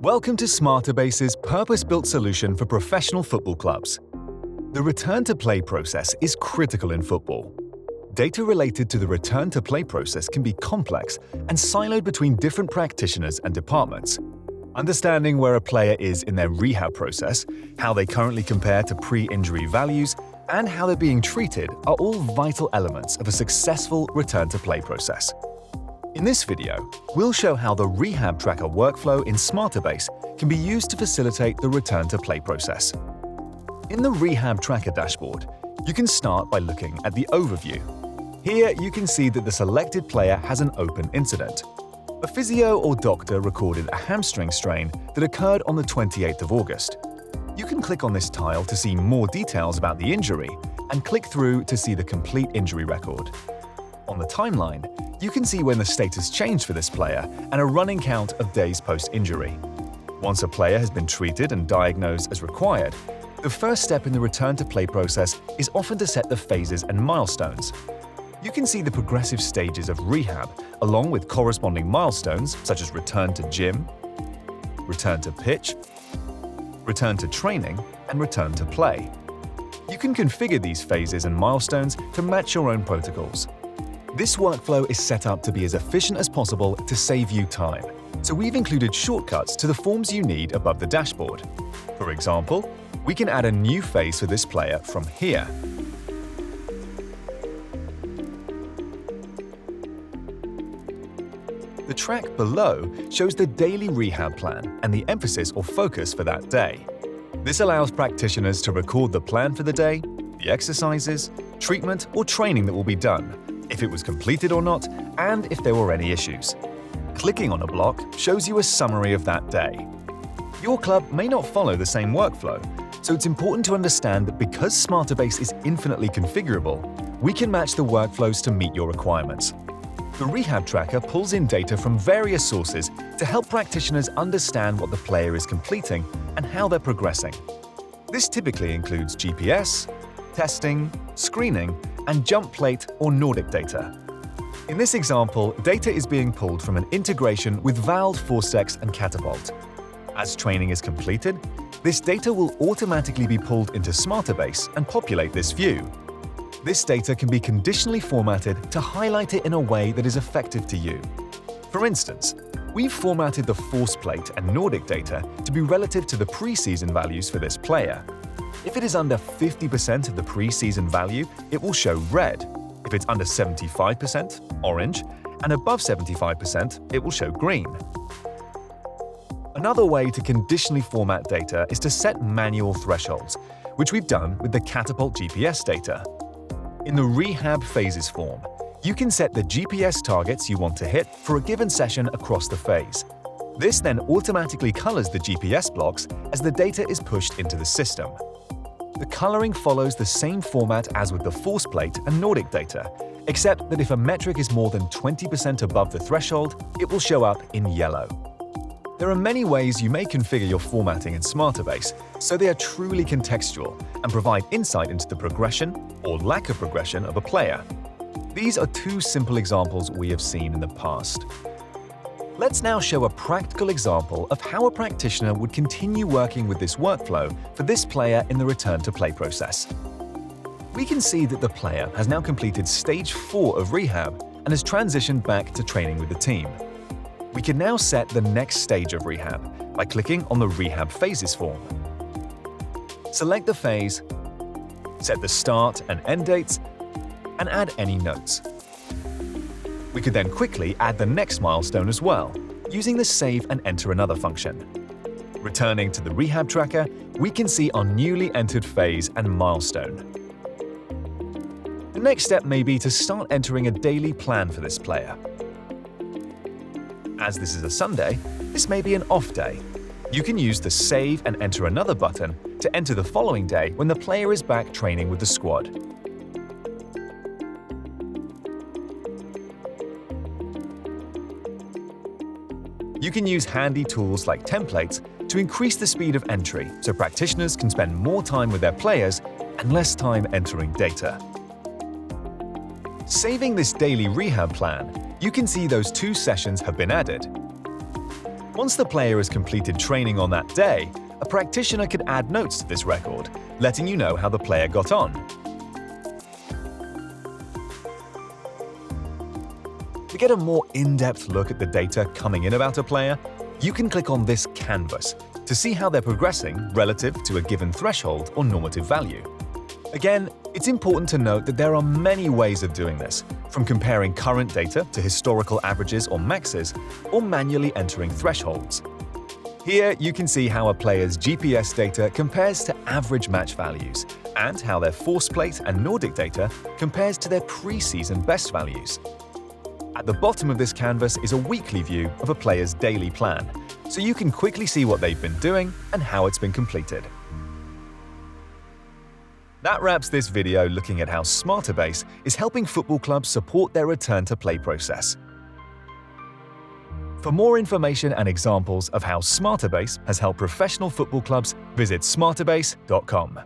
Welcome to Smartabase's purpose-built solution for professional football clubs. The return-to-play process is critical in football. Data related to the return-to-play process can be complex and siloed between different practitioners and departments. Understanding where a player is in their rehab process, how they currently compare to pre-injury values, and how they're being treated are all vital elements of a successful return-to-play process. In this video, we'll show how the Rehab Tracker workflow in Smartabase can be used to facilitate the return-to-play process. In the Rehab Tracker dashboard, you can start by looking at the overview. Here, you can see that the selected player has an open incident. A physio or doctor recorded a hamstring strain that occurred on the 28th of August. You can click on this tile to see more details about the injury and click through to see the complete injury record. On the timeline, you can see when the status changed for this player and a running count of days post-injury. Once a player has been treated and diagnosed as required, the first step in the return-to-play process is often to set the phases and milestones. You can see the progressive stages of rehab, along with corresponding milestones such as return to gym, return to pitch, return to training, and return to play. You can configure these phases and milestones to match your own protocols. This workflow is set up to be as efficient as possible to save you time, so we've included shortcuts to the forms you need above the dashboard. For example, we can add a new phase for this player from here. The track below shows the daily rehab plan and the emphasis or focus for that day. This allows practitioners to record the plan for the day, the exercises, treatment or training that will be done, if it was completed or not, and if there were any issues. Clicking on a block shows you a summary of that day. Your club may not follow the same workflow, so it's important to understand that because Smartabase is infinitely configurable, we can match the workflows to meet your requirements. The Rehab Tracker pulls in data from various sources to help practitioners understand what the player is completing and how they're progressing. This typically includes GPS, testing, screening, and jump plate or Nordic data. In this example, data is being pulled from an integration with Valve, Forcex, and Catapult. As training is completed, this data will automatically be pulled into Smartabase and populate this view. This data can be conditionally formatted to highlight it in a way that is effective to you. For instance, we've formatted the force plate and Nordic data to be relative to the pre-season values for this player. If it is under 50% of the pre-season value, it will show red. If it's under 75%, orange, and above 75%, it will show green. Another way to conditionally format data is to set manual thresholds, which we've done with the Catapult GPS data. In the Rehab Phases form, you can set the GPS targets you want to hit for a given session across the phase. This then automatically colors the GPS blocks as the data is pushed into the system. The coloring follows the same format as with the force plate and Nordic data, except that if a metric is more than 20% above the threshold, it will show up in yellow. There are many ways you may configure your formatting in Smartabase, so they are truly contextual and provide insight into the progression or lack of progression of a player. These are two simple examples we have seen in the past. Let's now show a practical example of how a practitioner would continue working with this workflow for this player in the return-to-play process. We can see that the player has now completed stage 4 of rehab and has transitioned back to training with the team. We can now set the next stage of rehab by clicking on the Rehab Phases form. Select the phase, set the start and end dates, and add any notes. We could then quickly add the next milestone as well, using the Save and Enter Another function. Returning to the Rehab Tracker, we can see our newly entered phase and milestone. The next step may be to start entering a daily plan for this player. As this is a Sunday, this may be an off day. You can use the Save and Enter Another button to enter the following day when the player is back training with the squad. You can use handy tools like templates to increase the speed of entry so practitioners can spend more time with their players and less time entering data. Saving this daily rehab plan, you can see those 2 sessions have been added. Once the player has completed training on that day, a practitioner can add notes to this record, letting you know how the player got on. To get a more in-depth look at the data coming in about a player, you can click on this canvas to see how they're progressing relative to a given threshold or normative value. Again, it's important to note that there are many ways of doing this, from comparing current data to historical averages or maxes, or manually entering thresholds. Here you can see how a player's GPS data compares to average match values, and how their force plate and Nordic data compares to their pre-season best values. At the bottom of this canvas is a weekly view of a player's daily plan, so you can quickly see what they've been doing and how it's been completed. That wraps this video looking at how Smartabase is helping football clubs support their return-to-play process. For more information and examples of how Smartabase has helped professional football clubs, visit smartabase.com.